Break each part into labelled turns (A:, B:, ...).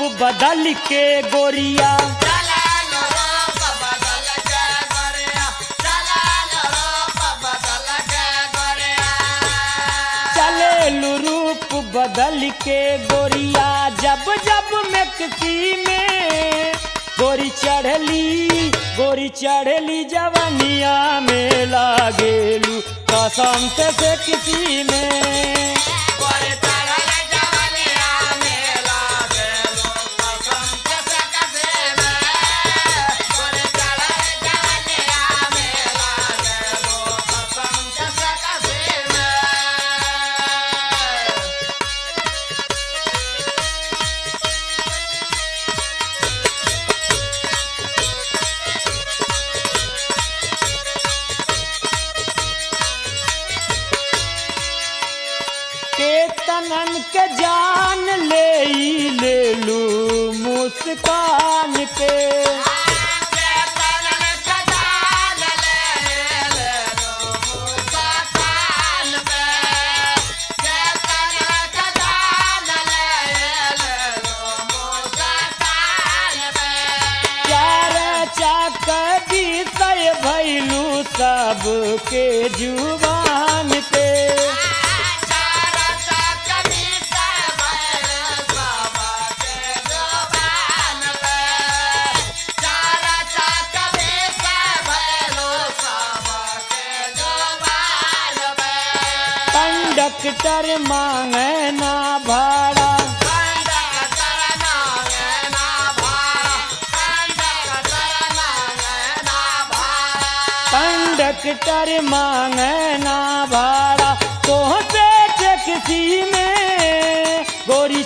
A: बदल के गोरिया चले रूप बदल के गोरिया जब जब मैं किसी में गोरी चढ़ली जवनिया में लागेलू कसम से किसी में तनन के जान ले लू मुस्कान के चार चाकदी सय भैलू सबके जुबान पे कंडक्टर मांगे ना भाड़ा कंडक्टर मांगे ना भाड़ा तोहसे टैक्सी में गोरी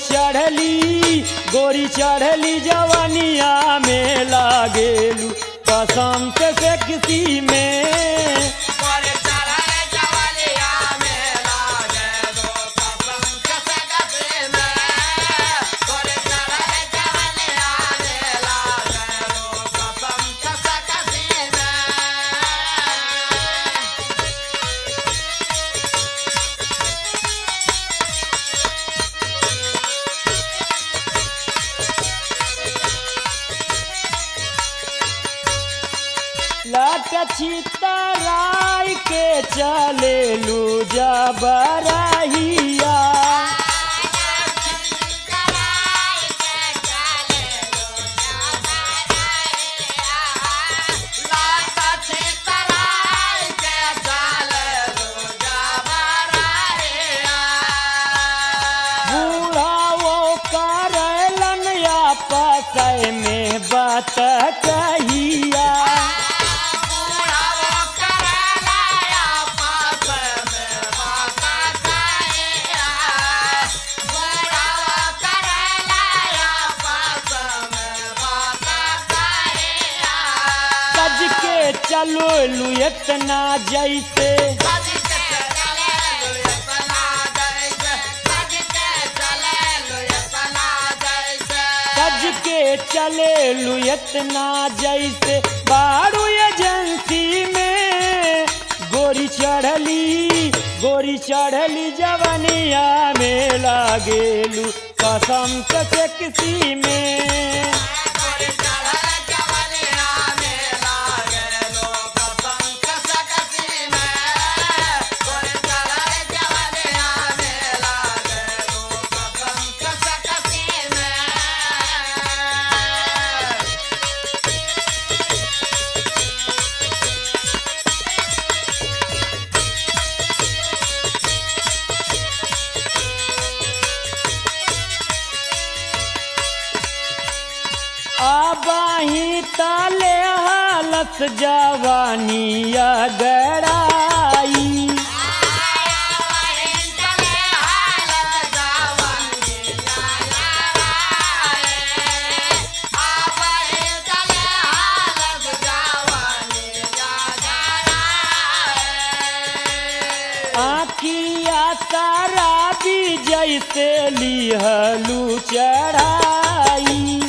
A: चढ़ली जवानिया में लागेलू कसम से किसी में छितराई के चले लू जबरहिया बूढ़ा वो करलन आपस में बात कहिया चलो लू इतना जैसे सज के चले लू इतना जैसे बारू एजेंसी में गोरी चढ़ली जवनिया में लागेलू कसम से किसी में आबाही ताले हालत जवानी गड़ाई आँखिया तारा भी जैसे लिहलू चढ़ाई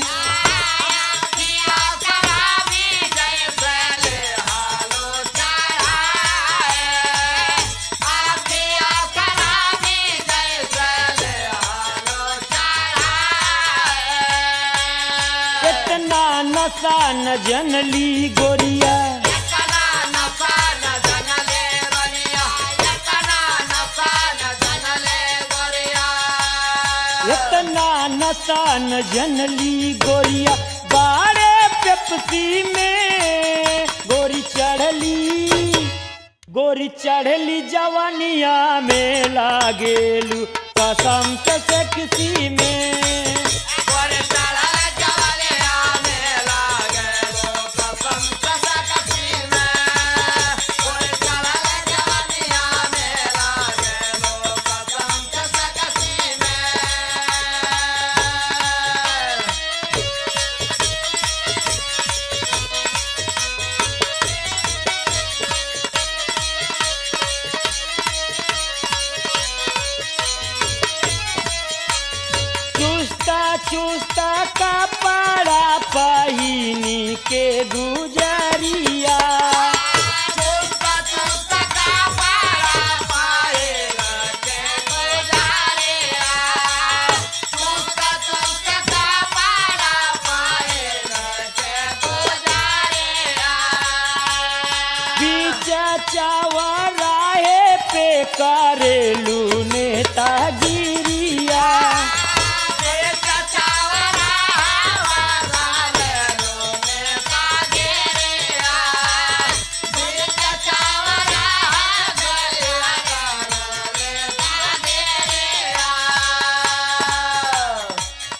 A: इतना नशा न जनली गोरिया, इतना नशा न जनली गोरिया, बारे पेप्सी में गोरी चढ़ली जवानिया में लागेलू कसम से सेक्सी में। चुस्ता कपड़ा पहिनी के गुजरिया, बीच चौराहे पे करेलू नेतागिरिया,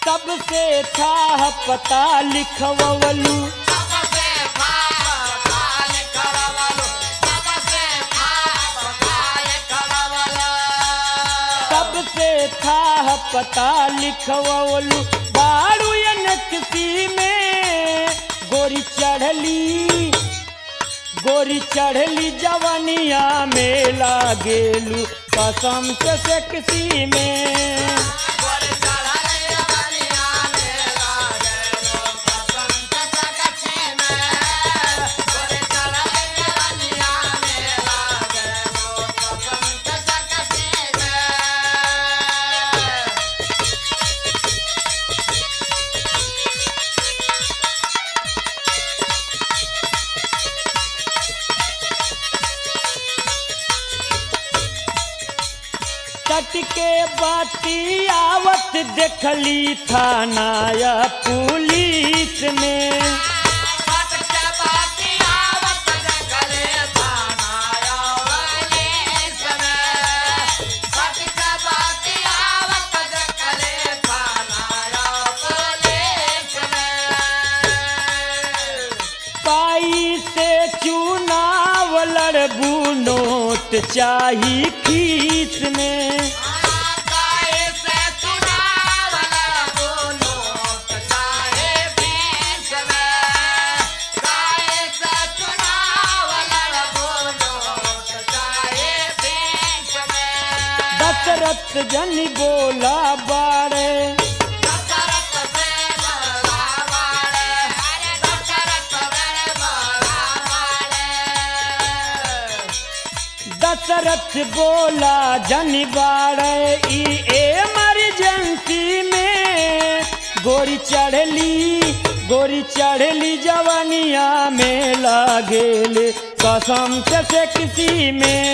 A: सबसे था पता लिखवलू, सबसे था पता लिखवलू, बारू नक्सी में गोरी चढ़ली जवानिया में लागेलू कसम से सेक्सी में। सटके बाती आवत देखली थाना या पुलिस में, पाई से चुनाव लड़बू नोट चाही खीस में, दशरथ जन बोला बाड़े, दशरथ बोला जन बाड़े, इमरजेंसी में गोरी चढ़ली जवानिया में लागेले कसम से सेक्सी में।